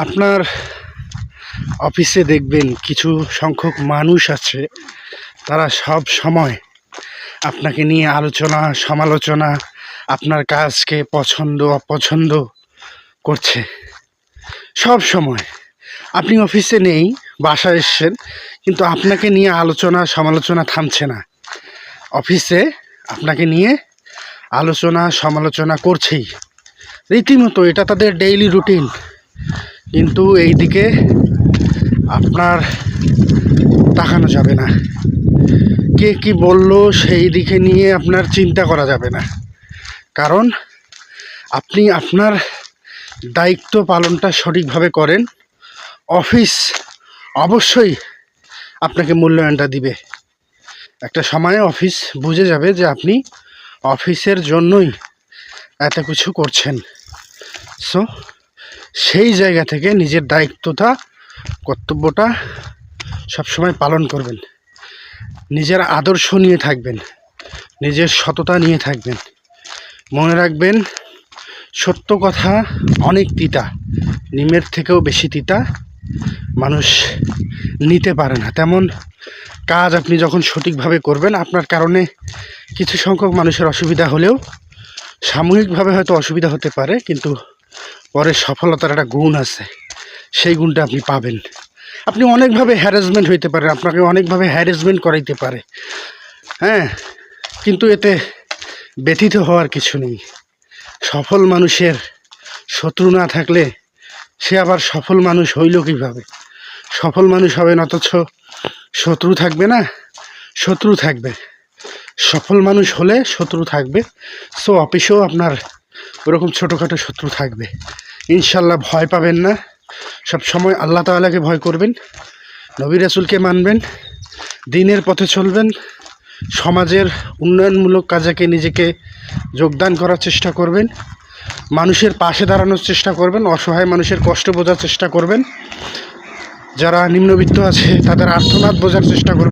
আপনার অফিসে দেখবেন কিছু সংখ্যক মানুষ আছে, তারা সব সময় আপনাকে নিয়ে আলোচনা সমালোচনা, আপনার কাজকে পছন্দ অপছন্দ করছে সব সময়। আপনি অফিসে নেই, বাসায় এসছেন, কিন্তু আপনাকে নিয়ে আলোচনা সমালোচনা থামছে না। অফিসে আপনাকে নিয়ে আলোচনা সমালোচনা করছেই রীতিমতো, এটা তাদের ডেইলি রুটিন। কিন্তু এই দিকে আপনার তাকানো যাবে না, কে কি বলল সেই দিকে নিয়ে আপনার চিন্তা করা যাবে না, কারণ আপনি আপনার দায়িত্ব পালনটা সঠিকভাবে করেন। অফিস অবশ্যই আপনাকে মূল্যায়নটা দিবে। একটা সময়ে অফিস বুঝে যাবে যে আপনি অফিসের জন্যই এত কিছু করছেন। সো সেই জায়গা থেকে নিজের দায়িত্বটা কর্তব্যটা সবসময় পালন করবেন। নিজের আদর্শ নিয়ে থাকবেন, নিজের সততা নিয়ে থাকবেন। মনে রাখবেন, সত্য কথা অনেক তিতা, নিমের থেকেও বেশি তিতা, মানুষ নিতে পারে না। তেমন কাজ আপনি যখন সঠিকভাবে করবেন, আপনার কারণে কিছু সংখ্যক মানুষের অসুবিধা হলেও সাময়িকভাবে হয়তো অসুবিধা হতে পারে, কিন্তু পরে সফলতার একটা গুণ আছে, সেই গুণটা আপনি পাবেন। আপনি অনেকভাবে হ্যারাসমেন্ট হইতে পারেন, আপনাকে অনেকভাবে হ্যারাসমেন্ট করাইতে পারে, হ্যাঁ, কিন্তু এতে ব্যথিত হওয়ার কিছু নেই। সফল মানুষের শত্রু না থাকলে সে আবার সফল মানুষ হইল কীভাবে? সফল মানুষ হবেন অথচ শত্রু থাকবে না? শত্রু থাকবে। সফল মানুষ হলে শত্রু থাকবে। সো অফিসেও আপনার ওরকম ছোটোখাটো শত্রু থাকবে। ইনশাল্লাহ ভয় পাবেন না, সব সময় আল্লাহ তাআলাকে ভয় করবেন, নবী রাসূলকে মানবেন, দ্বীনের পথে চলবেন, সমাজের উন্নয়নমূলক কাজে নিজেকে যোগদান করার চেষ্টা করবেন, মানুষের পাশে দাঁড়ানোর চেষ্টা করবেন, অসহায় মানুষের কষ্ট বোঝার চেষ্টা করবেন, যারা নিম্নবিত্ত আছে তাদের আর্তনাদ বোঝার চেষ্টা করবেন।